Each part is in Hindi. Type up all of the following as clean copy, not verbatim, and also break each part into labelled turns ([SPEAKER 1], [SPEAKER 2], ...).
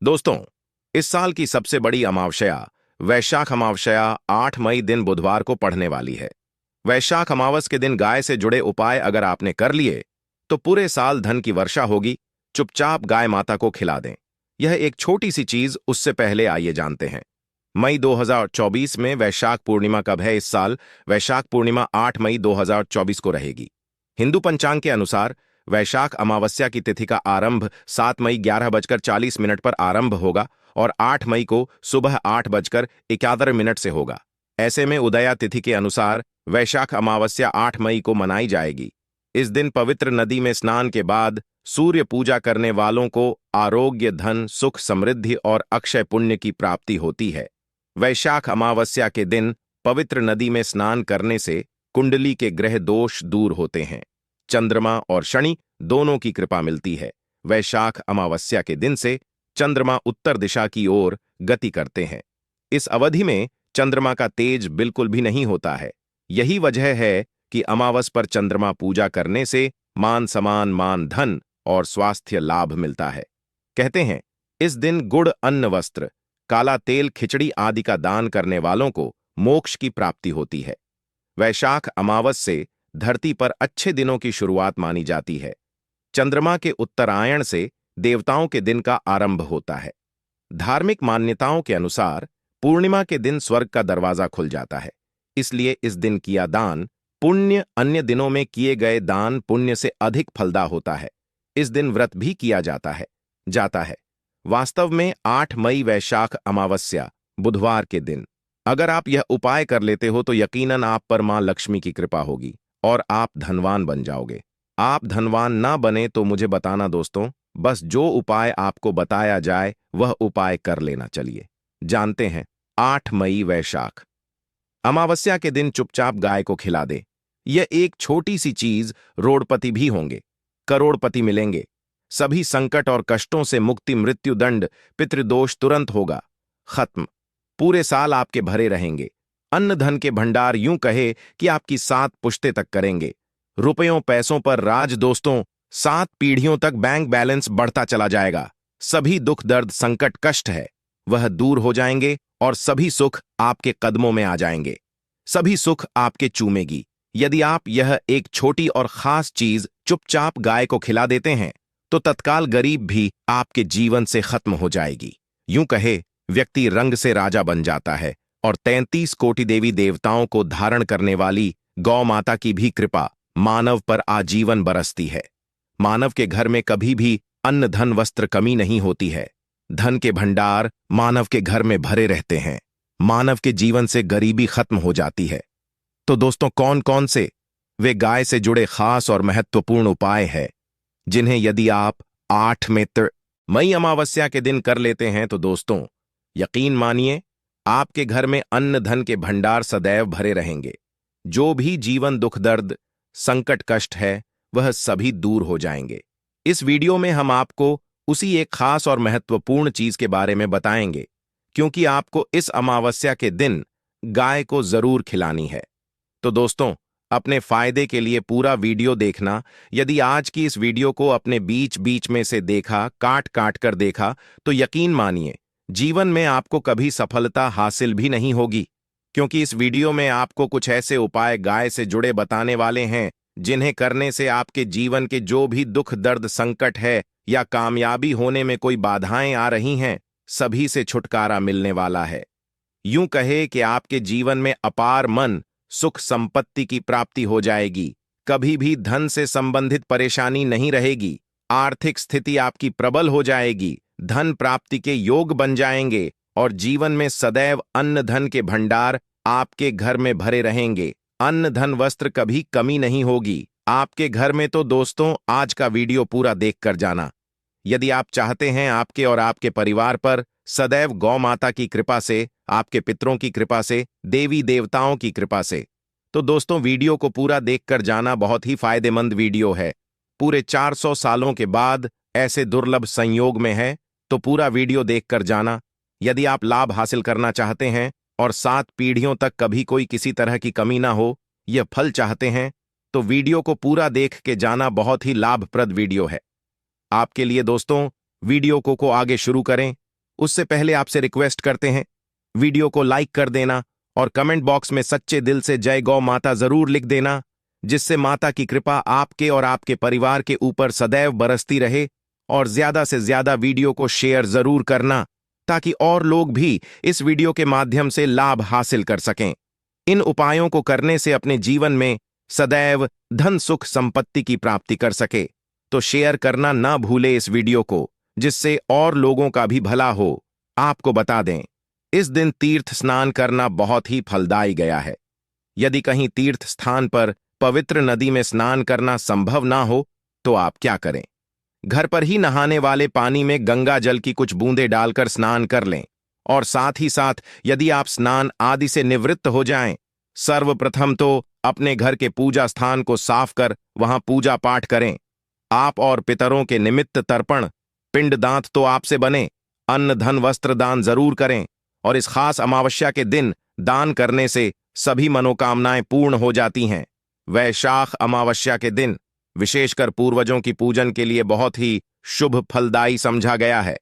[SPEAKER 1] दोस्तों, इस साल की सबसे बड़ी अमावस्या वैशाख अमावस्या 8 मई दिन बुधवार को पड़ने वाली है। वैशाख अमावस के दिन गाय से जुड़े उपाय अगर आपने कर लिए तो पूरे साल धन की वर्षा होगी। चुपचाप गाय माता को खिला दें। यह एक छोटी सी चीज, उससे पहले आइए जानते हैं मई 2024 में वैशाख पूर्णिमा कब है। इस साल वैशाख पूर्णिमा 8 मई 2024 को रहेगी। हिंदू पंचांग के अनुसार वैशाख अमावस्या की तिथि का आरंभ 7 मई 11:40 पर आरंभ होगा और 8 मई को सुबह 8:71 से होगा। ऐसे में उदया तिथि के अनुसार वैशाख अमावस्या 8 मई को मनाई जाएगी। इस दिन पवित्र नदी में स्नान के बाद सूर्य पूजा करने वालों को आरोग्य, धन, सुख, समृद्धि और अक्षय पुण्य की प्राप्ति होती है। वैशाख अमावस्या के दिन पवित्र नदी में स्नान करने से कुंडली के ग्रह दोष दूर होते हैं। चंद्रमा और शनि दोनों की कृपा मिलती है। वैशाख अमावस्या के दिन से चंद्रमा उत्तर दिशा की ओर गति करते हैं। इस अवधि में चंद्रमा का तेज बिल्कुल भी नहीं होता है। यही वजह है कि अमावस पर चंद्रमा पूजा करने से मान सम्मान, मान धन और स्वास्थ्य लाभ मिलता है। कहते हैं इस दिन गुड़, अन्न, वस्त्र, काला तेल, खिचड़ी आदि का दान करने वालों को मोक्ष की प्राप्ति होती है। वैशाख अमावस से धरती पर अच्छे दिनों की शुरुआत मानी जाती है। चंद्रमा के उत्तरायण से देवताओं के दिन का आरंभ होता है। धार्मिक मान्यताओं के अनुसार पूर्णिमा के दिन स्वर्ग का दरवाजा खुल जाता है। इसलिए इस दिन किया दान पुण्य अन्य दिनों में किए गए दान पुण्य से अधिक फलदा होता है। इस दिन व्रत भी किया जाता है। वास्तव में 8 मई वैशाख अमावस्या बुधवार के दिन अगर आप यह उपाय कर लेते हो तो यकीनन आप पर मां लक्ष्मी की कृपा होगी और आप धनवान बन जाओगे। आप धनवान ना बने तो मुझे बताना दोस्तों, बस जो उपाय आपको बताया जाए वह उपाय कर लेना। चलिए जानते हैं। 8 मई वैशाख अमावस्या के दिन चुपचाप गाय को खिला दे। यह एक छोटी सी चीज रोड़पति भी होंगे, करोड़पति मिलेंगे। सभी संकट और कष्टों से मुक्ति, मृत्यु दंड, पितृदोष तुरंत होगा खत्म। पूरे साल आपके भरे रहेंगे। अन्न धन के भंडार यूं कहे कि आपकी 7 पुश्ते तक करेंगे। रुपयों पैसों पर राज दोस्तों, 7 पीढ़ियों तक बैंक बैलेंस बढ़ता चला जाएगा। सभी दुख, दर्द, संकट, कष्ट है वह दूर हो जाएंगे और सभी सुख आपके कदमों में आ जाएंगे। सभी सुख आपके चूमेगी। यदि आप यह एक छोटी और खास चीज चुपचाप गाय को खिला देते हैं तो तत्काल गरीब भी आपके जीवन से खत्म हो जाएगी। यूं कहे व्यक्ति रंग से राजा बन जाता है और 33 कोटि देवी देवताओं को धारण करने वाली गौ माता की भी कृपा मानव पर आजीवन बरसती है। मानव के घर में कभी भी अन्न, धन, वस्त्र कमी नहीं होती है। धन के भंडार मानव के घर में भरे रहते हैं। मानव के जीवन से गरीबी खत्म हो जाती है। तो दोस्तों, कौन कौन से वे गाय से जुड़े खास और महत्वपूर्ण उपाय हैं जिन्हें यदि आप 8 मई अमावस्या के दिन कर लेते हैं तो दोस्तों यकीन मानिए आपके घर में अन्न धन के भंडार सदैव भरे रहेंगे। जो भी जीवन दुख, दर्द, संकट, कष्ट है वह सभी दूर हो जाएंगे। इस वीडियो में हम आपको उसी एक खास और महत्वपूर्ण चीज के बारे में बताएंगे, क्योंकि आपको इस अमावस्या के दिन गाय को जरूर खिलानी है। तो दोस्तों, अपने फायदे के लिए पूरा वीडियो देखना। यदि आज की इस वीडियो को अपने बीच बीच में से देखा, काट काट कर देखा, तो यकीन मानिए जीवन में आपको कभी सफलता हासिल भी नहीं होगी, क्योंकि इस वीडियो में आपको कुछ ऐसे उपाय गाय से जुड़े बताने वाले हैं जिन्हें करने से आपके जीवन के जो भी दुख, दर्द, संकट है या कामयाबी होने में कोई बाधाएं आ रही हैं, सभी से छुटकारा मिलने वाला है। यूं कहे कि आपके जीवन में अपार मन, सुख, संपत्ति की प्राप्ति हो जाएगी। कभी भी धन से संबंधित परेशानी नहीं रहेगी। आर्थिक स्थिति आपकी प्रबल हो जाएगी। धन प्राप्ति के योग बन जाएंगे और जीवन में सदैव अन्न धन के भंडार आपके घर में भरे रहेंगे। अन्न धन वस्त्र कभी कमी नहीं होगी आपके घर में। तो दोस्तों, आज का वीडियो पूरा देखकर जाना। यदि आप चाहते हैं आपके और आपके परिवार पर सदैव गौ माता की कृपा से, आपके पितरों की कृपा से, देवी देवताओं की कृपा से, तो दोस्तों वीडियो को पूरा देखकर जाना। बहुत ही फायदेमंद वीडियो है। पूरे 400 सालों के बाद ऐसे दुर्लभ संयोग में है, तो पूरा वीडियो देखकर जाना। यदि आप लाभ हासिल करना चाहते हैं और 7 पीढ़ियों तक कभी कोई किसी तरह की कमी ना हो, यह फल चाहते हैं, तो वीडियो को पूरा देख के जाना। बहुत ही लाभप्रद वीडियो है आपके लिए दोस्तों। वीडियो को आगे शुरू करें। उससे पहले आपसे रिक्वेस्ट करते हैं, वीडियो को लाइक कर देना और कमेंट बॉक्स में सच्चे दिल से जय गौ माता जरूर लिख देना, जिससे माता की कृपा आपके और आपके परिवार के ऊपर सदैव बरसती रहे। और ज्यादा से ज्यादा वीडियो को शेयर जरूर करना, ताकि और लोग भी इस वीडियो के माध्यम से लाभ हासिल कर सकें। इन उपायों को करने से अपने जीवन में सदैव धन सुख संपत्ति की प्राप्ति कर सके। तो शेयर करना ना भूले इस वीडियो को, जिससे और लोगों का भी भला हो। आपको बता दें, इस दिन तीर्थ स्नान करना बहुत ही फलदायी गया है। यदि कहीं तीर्थ स्थान पर पवित्र नदी में स्नान करना संभव ना हो तो आप क्या करें? घर पर ही नहाने वाले पानी में गंगा जल की कुछ बूंदें डालकर स्नान कर लें। और साथ ही साथ यदि आप स्नान आदि से निवृत्त हो जाएं, सर्वप्रथम तो अपने घर के पूजा स्थान को साफ कर वहां पूजा पाठ करें। आप और पितरों के निमित्त तर्पण पिंडदान तो आपसे बने, अन्न धन वस्त्र दान जरूर करें। और इस खास अमावस्या के दिन दान करने से सभी मनोकामनाएं पूर्ण हो जाती हैं। वैशाख अमावस्या के दिन विशेषकर पूर्वजों की पूजन के लिए बहुत ही शुभ फलदायी समझा गया है।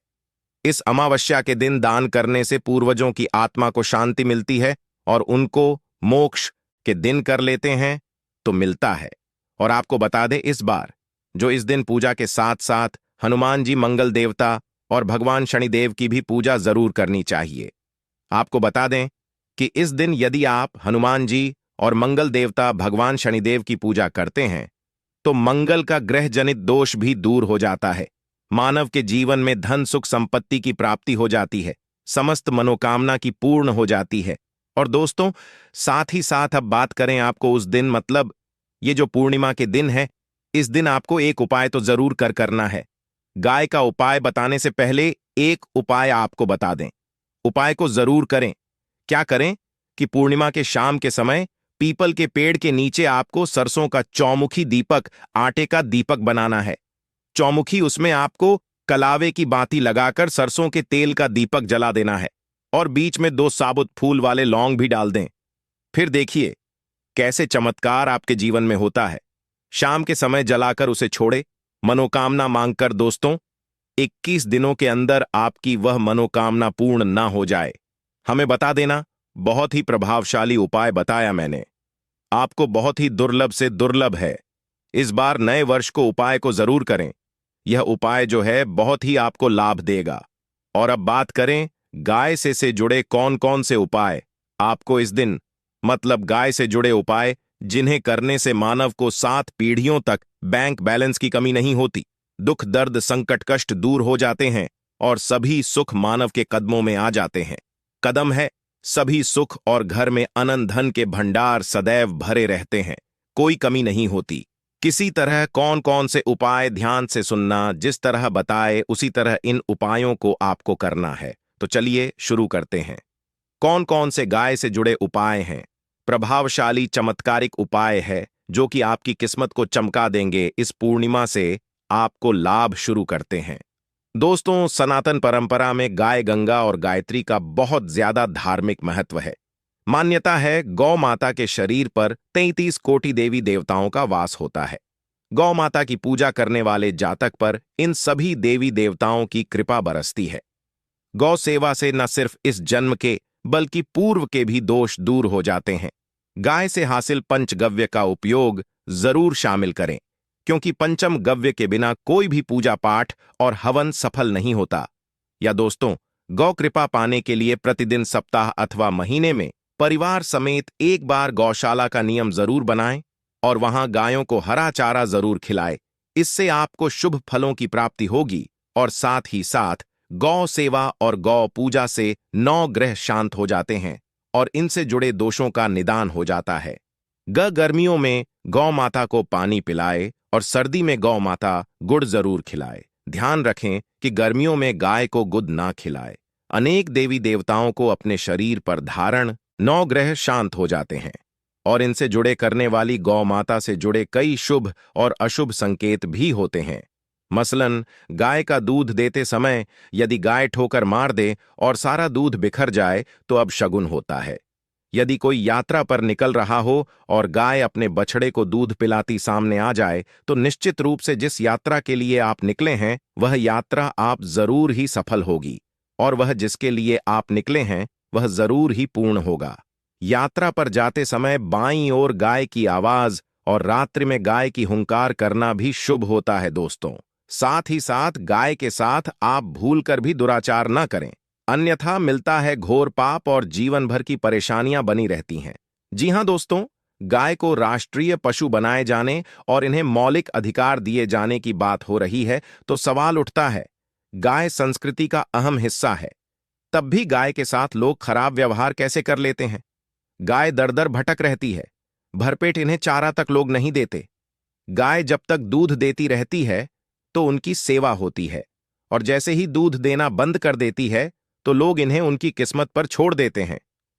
[SPEAKER 1] इस अमावस्या के दिन दान करने से पूर्वजों की आत्मा को शांति मिलती है और उनको मोक्ष के दिन कर लेते हैं तो मिलता है। और आपको बता दें, इस बार जो इस दिन पूजा के साथ साथ हनुमान जी मंगल देवता और भगवान शनिदेव की भी पूजा जरूर करनी चाहिए। आपको बता दें कि इस दिन यदि आप हनुमान जी और मंगल देवता भगवान शनिदेव की पूजा करते हैं तो मंगल का ग्रह जनित दोष भी दूर हो जाता है। मानव के जीवन में धन सुख संपत्ति की प्राप्ति हो जाती है, समस्त मनोकामना की पूर्ण हो जाती है। और दोस्तों, साथ ही साथ अब बात करें आपको उस दिन, मतलब ये जो पूर्णिमा के दिन है, इस दिन आपको एक उपाय तो जरूर करना है। गाय का उपाय बताने से पहले एक उपाय आपको बता दें। उपाय को जरूर करें। क्या करें कि पूर्णिमा के शाम के समय पीपल के पेड़ के नीचे आपको सरसों का चौमुखी दीपक, आटे का दीपक बनाना है। चौमुखी, उसमें आपको कलावे की बाती लगाकर सरसों के तेल का दीपक जला देना है और बीच में 2 साबुत फूल वाले लौंग भी डाल दें। फिर देखिए कैसे चमत्कार आपके जीवन में होता है। शाम के समय जलाकर उसे छोड़े, मनोकामना मांगकर दोस्तों 21 दिनों के अंदर आपकी वह मनोकामना पूर्ण ना हो जाए। हमें बता देना, बहुत ही प्रभावशाली उपाय बताया मैंने, आपको बहुत ही दुर्लभ से दुर्लभ है। इस बार नए वर्ष को उपाय को जरूर करें। यह उपाय जो है बहुत ही आपको लाभ देगा। और अब बात करें गाय से जुड़े कौन कौन से उपाय आपको इस दिन, मतलब गाय से जुड़े उपाय जिन्हें करने से मानव को 7 पीढ़ियों तक बैंक बैलेंस की कमी नहीं होती, दुख दर्द संकट कष्ट दूर हो जाते हैं और सभी सुख मानव के कदमों में आ जाते हैं। कदम है सभी सुख और घर में अनंत धन के भंडार सदैव भरे रहते हैं, कोई कमी नहीं होती। किसी तरह कौन कौन से उपाय ध्यान से सुनना, जिस तरह बताए उसी तरह इन उपायों को आपको करना है। तो चलिए शुरू करते हैं। कौन कौन से गाय से जुड़े उपाय हैं? प्रभावशाली चमत्कारिक उपाय है जो कि आपकी किस्मत को चमका देंगे। इस पूर्णिमा से आपको लाभ शुरू करते हैं। दोस्तों, सनातन परंपरा में गाय गंगा और गायत्री का बहुत ज्यादा धार्मिक महत्व है। मान्यता है गौ माता के शरीर पर 33 कोटि देवी देवताओं का वास होता है। गौ माता की पूजा करने वाले जातक पर इन सभी देवी देवताओं की कृपा बरसती है। गौ सेवा से न सिर्फ इस जन्म के बल्कि पूर्व के भी दोष दूर हो जाते हैं। गाय से हासिल पंचगव्य का उपयोग जरूर शामिल करें, क्योंकि पंचम गव्य के बिना कोई भी पूजा पाठ और हवन सफल नहीं होता। या दोस्तों, गौ कृपा पाने के लिए प्रतिदिन, सप्ताह अथवा महीने में परिवार समेत एक बार गौशाला का नियम जरूर बनाएं और वहां गायों को हरा चारा जरूर खिलाएं। इससे आपको शुभ फलों की प्राप्ति होगी और साथ ही साथ गौ सेवा और गौ पूजा से 9 ग्रह शांत हो जाते हैं और इनसे जुड़े दोषों का निदान हो जाता है। गर्मियों में गौ माता को पानी पिलाए और सर्दी में गौ माता गुड़ जरूर खिलाए। ध्यान रखें कि गर्मियों में गाय को गुड़ ना खिलाए। अनेक देवी देवताओं को अपने शरीर पर धारण 9 ग्रह शांत हो जाते हैं और इनसे जुड़े करने वाली गौ माता से जुड़े कई शुभ और अशुभ संकेत भी होते हैं। मसलन, गाय का दूध देते समय यदि गाय ठोकर मार दे और सारा दूध बिखर जाए तो अब शगुन होता है। यदि कोई यात्रा पर निकल रहा हो और गाय अपने बछड़े को दूध पिलाती सामने आ जाए तो निश्चित रूप से जिस यात्रा के लिए आप निकले हैं वह यात्रा आप जरूर ही सफल होगी। और वह जिसके लिए आप निकले हैं वह जरूर ही पूर्ण होगा। यात्रा पर जाते समय बाईं ओर गाय की आवाज और रात्रि में गाय की हुंकार करना भी शुभ होता है दोस्तों। साथ ही साथ गाय के साथ आप भूलकर भी दुराचार न करें, अन्यथा मिलता है घोर पाप और जीवन भर की परेशानियां बनी रहती हैं। जी हां दोस्तों, गाय को राष्ट्रीय पशु बनाए जाने और इन्हें मौलिक अधिकार दिए जाने की बात हो रही है तो सवाल उठता है, गाय संस्कृति का अहम हिस्सा है, तब भी गाय के साथ लोग खराब व्यवहार कैसे कर लेते हैं। गाय दर दर भटक रहती है, भरपेट इन्हें चारा तक लोग नहीं देते। गाय जब तक दूध देती रहती है तो उनकी सेवा होती है, और जैसे ही दूध देना बंद कर देती है तो लोग इन्हें उनकी किस्मत पर छोड़ देते हैं।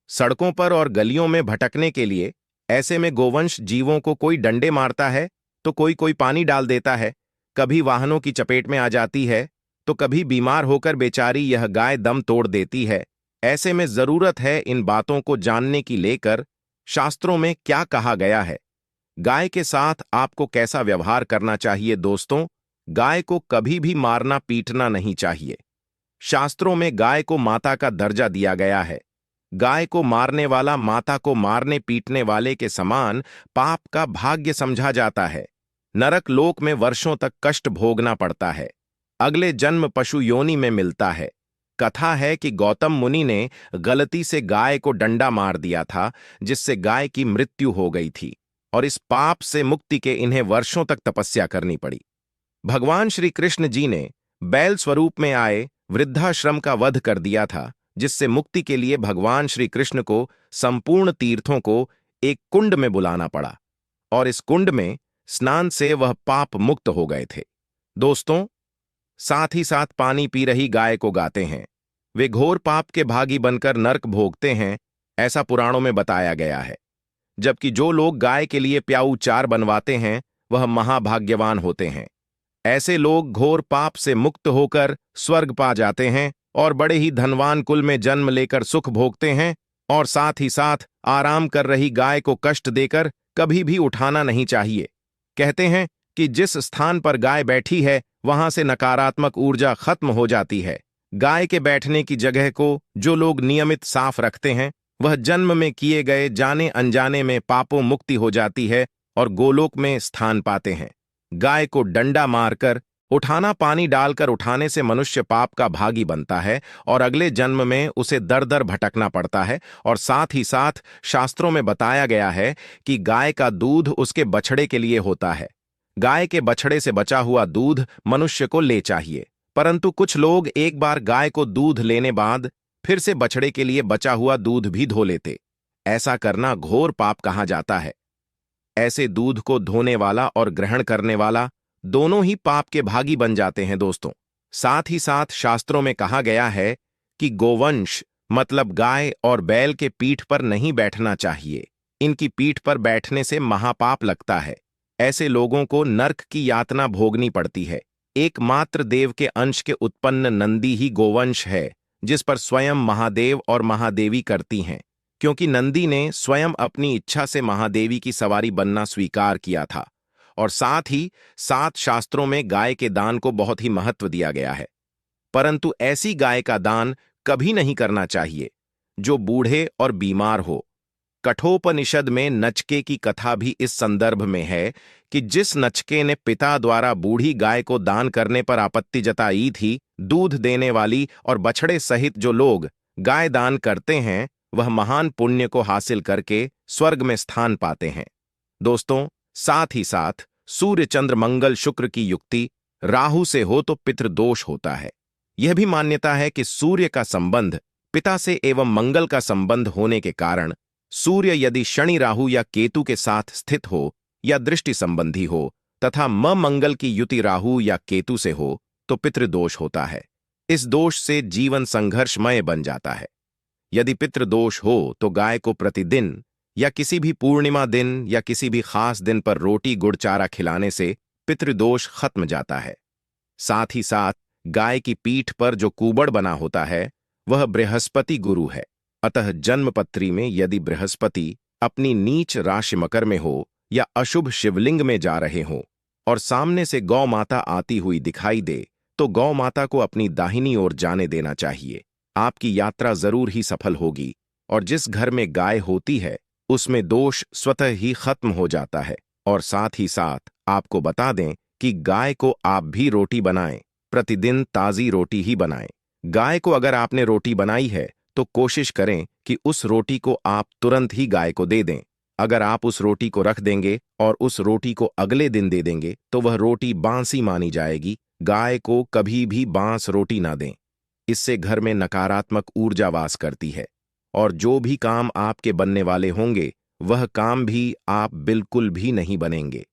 [SPEAKER 1] सड़कों पर और गलियों में भटकने के लिए ऐसे में गोवंश जीवों को कोई डंडे मारता है तो कोई कोई पानी डाल देता है, कभी वाहनों की चपेट में आ जाती है तो कभी बीमार होकर बेचारी यह गाय दम तोड़ देती है। ऐसे में जरूरत है इन बातों को जानने की लेकर शास्त्रों में क्या कहा गया है, गाय के साथ आपको कैसा व्यवहार करना चाहिए। दोस्तों, गाय को कभी भी मारना पीटना नहीं चाहिए। शास्त्रों में गाय को माता का दर्जा दिया गया है। गाय को मारने वाला माता को मारने पीटने वाले के समान पाप का भाग्य समझा जाता है। नरक लोक में वर्षों तक कष्ट भोगना पड़ता है, अगले जन्म पशु योनि में मिलता है। कथा है कि गौतम मुनि ने गलती से गाय को डंडा मार दिया था, जिससे गाय की मृत्यु हो गई थी, और इस पाप से मुक्ति के इन्हें वर्षों तक तपस्या करनी पड़ी। भगवान श्री कृष्ण जी ने बैल स्वरूप में आए वृद्धाश्रम का वध कर दिया था, जिससे मुक्ति के लिए भगवान श्री कृष्ण को संपूर्ण तीर्थों को एक कुंड में बुलाना पड़ा, और इस कुंड में स्नान से वह पाप मुक्त हो गए थे। दोस्तों, साथ ही साथ पानी पी रही गाय को गाते हैं, वे घोर पाप के भागी बनकर नर्क भोगते हैं, ऐसा पुराणों में बताया गया है। जबकि जो लोग गाय के लिए प्याऊ चार बनवाते हैं वह महाभाग्यवान होते हैं। ऐसे लोग घोर पाप से मुक्त होकर स्वर्ग पा जाते हैं और बड़े ही धनवान कुल में जन्म लेकर सुख भोगते हैं, और साथ ही साथ आराम कर रही गाय को कष्ट देकर कभी भी उठाना नहीं चाहिए। कहते हैं कि जिस स्थान पर गाय बैठी है वहां से नकारात्मक ऊर्जा खत्म हो जाती है। गाय के बैठने की जगह को जो लोग नियमित साफ रखते हैं वह जन्म में किए गए जाने अनजाने में पापों मुक्ति हो जाती है और गोलोक में स्थान पाते हैं। गाय को डंडा मारकर उठाना, पानी डालकर उठाने से मनुष्य पाप का भागी बनता है और अगले जन्म में उसे दर दर भटकना पड़ता है। और साथ ही साथ शास्त्रों में बताया गया है कि गाय का दूध उसके बछड़े के लिए होता है। गाय के बछड़े से बचा हुआ दूध मनुष्य को ले चाहिए, परंतु कुछ लोग एक बार गाय को दूध लेने बाद फिर से बछड़े के लिए बचा हुआ दूध भी धो लेते। ऐसा करना घोर पाप कहा जाता है। ऐसे दूध को धोने वाला और ग्रहण करने वाला दोनों ही पाप के भागी बन जाते हैं। दोस्तों, साथ ही साथ शास्त्रों में कहा गया है कि गोवंश मतलब गाय और बैल के पीठ पर नहीं बैठना चाहिए। इनकी पीठ पर बैठने से महापाप लगता है। ऐसे लोगों को नर्क की यातना भोगनी पड़ती है। एकमात्र देव के अंश के उत्पन्न नंदी ही गोवंश है, जिस पर स्वयं महादेव और महादेवी करती हैं, क्योंकि नंदी ने स्वयं अपनी इच्छा से महादेवी की सवारी बनना स्वीकार किया था। और साथ ही साथ शास्त्रों में गाय के दान को बहुत ही महत्व दिया गया है, परंतु ऐसी गाय का दान कभी नहीं करना चाहिए जो बूढ़े और बीमार हो। कठोपनिषद में नचके की कथा भी इस संदर्भ में है कि जिस नचके ने पिता द्वारा बूढ़ी गाय को दान करने पर आपत्ति जताई थी, दूध देने वाली और बछड़े सहित जो लोग गाय दान करते हैं वह महान पुण्य को हासिल करके स्वर्ग में स्थान पाते हैं। दोस्तों, साथ ही साथ सूर्य चंद्र मंगल शुक्र की युक्ति राहु से हो तो पितृदोष होता है। यह भी मान्यता है कि सूर्य का संबंध पिता से एवं मंगल का संबंध होने के कारण सूर्य यदि शनि राहु या केतु के साथ स्थित हो या दृष्टि संबंधी हो तथा मंगल की युति राहु या केतु से हो तो पितृदोष होता है। इस दोष से जीवन संघर्षमय बन जाता है। यदि पितृदोष हो तो गाय को प्रतिदिन या किसी भी पूर्णिमा दिन या किसी भी खास दिन पर रोटी गुड़ चारा खिलाने से पितृदोष खत्म जाता है। साथ ही साथ गाय की पीठ पर जो कूबड़ बना होता है वह बृहस्पति गुरु है। अतः जन्मपत्री में यदि बृहस्पति अपनी नीच राशि मकर में हो या अशुभ शिवलिंग में जा रहे हो और सामने से गौ माता आती हुई दिखाई दे तो गौ माता को अपनी दाहिनी ओर जाने देना चाहिए। आपकी यात्रा जरूर ही सफल होगी। और जिस घर में गाय होती है उसमें दोष स्वतः ही खत्म हो जाता है। और साथ ही साथ आपको बता दें कि गाय को आप भी रोटी बनाएं, प्रतिदिन ताज़ी रोटी ही बनाएं। गाय को अगर आपने रोटी बनाई है तो कोशिश करें कि उस रोटी को आप तुरंत ही गाय को दे दें। अगर आप उस रोटी को रख देंगे और उस रोटी को अगले दिन दे देंगे तो वह रोटी बासी मानी जाएगी। गाय को कभी भी बांस रोटी ना दें, इससे घर में नकारात्मक ऊर्जा वास करती है और जो भी काम आपके बनने वाले होंगे वह काम भी आप बिल्कुल भी नहीं बनेंगे।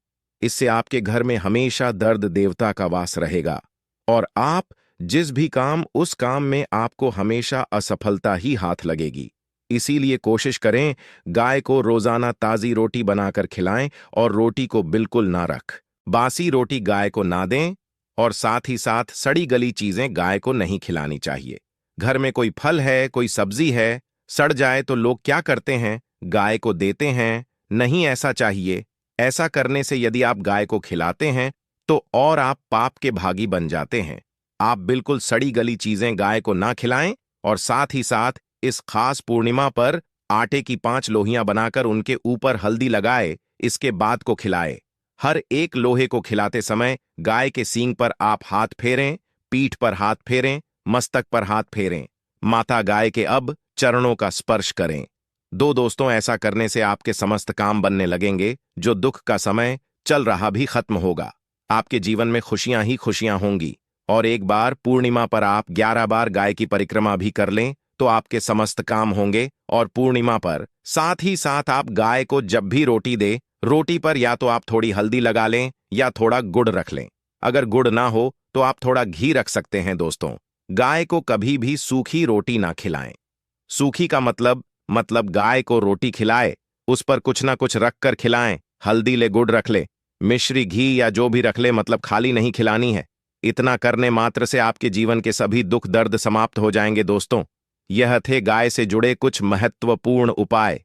[SPEAKER 1] इससे आपके घर में हमेशा दर्द देवता का वास रहेगा और आप जिस भी काम उस काम में आपको हमेशा असफलता ही हाथ लगेगी। इसीलिए कोशिश करें गाय को रोजाना ताजी रोटी बनाकर खिलाएं और रोटी को बिल्कुल ना रख बासी रोटी गाय को ना दें और साथ ही साथ सड़ी गली चीजें गाय को नहीं खिलानी चाहिए। घर में कोई फल है, कोई सब्जी है, सड़ जाए तो लोग क्या करते हैं, गाय को देते हैं। नहीं ऐसा चाहिए। ऐसा करने से यदि आप गाय को खिलाते हैं तो और आप पाप के भागी बन जाते हैं। आप बिल्कुल सड़ी गली चीजें गाय को ना खिलाएं और साथ ही साथ इस खास पूर्णिमा पर आटे की 5 लोहियां बनाकर उनके ऊपर हल्दी लगाए, इसके बाद को खिलाए। हर एक लोहे को खिलाते समय गाय के सींग पर आप हाथ फेरें, पीठ पर हाथ फेरें, मस्तक पर हाथ फेरें। माता गाय के अब चरणों का स्पर्श करें। दोस्तों, ऐसा करने से आपके समस्त काम बनने लगेंगे। जो दुख का समय चल रहा भी खत्म होगा। आपके जीवन में खुशियां ही खुशियां होंगी। और एक बार पूर्णिमा पर आप 11 बार गाय की परिक्रमा भी कर लें तो आपके समस्त काम होंगे। और पूर्णिमा पर साथ ही साथ आप गाय को जब भी रोटी दे, रोटी पर या तो आप थोड़ी हल्दी लगा लें या थोड़ा गुड़ रख लें। अगर गुड़ ना हो तो आप थोड़ा घी रख सकते हैं। दोस्तों, गाय को कभी भी सूखी रोटी ना खिलाएं। सूखी का मतलब गाय को रोटी खिलाए, उस पर कुछ ना कुछ रख कर खिलाएं। हल्दी ले, गुड़ रख ले, मिश्री, घी या जो भी रख ले, मतलब खाली नहीं खिलानी है। इतना करने मात्र से आपके जीवन के सभी दुख दर्द समाप्त हो जाएंगे। दोस्तों, यह थे गाय से जुड़े कुछ महत्वपूर्ण उपाय।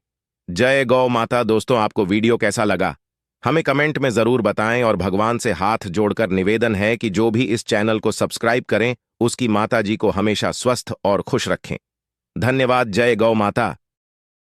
[SPEAKER 1] जय गौ माता। दोस्तों, आपको वीडियो कैसा लगा हमें कमेंट में जरूर बताएं और भगवान से हाथ जोड़कर निवेदन है कि जो भी इस चैनल को सब्सक्राइब करें उसकी माता जी को हमेशा स्वस्थ और खुश रखें। धन्यवाद। जय गौ माता।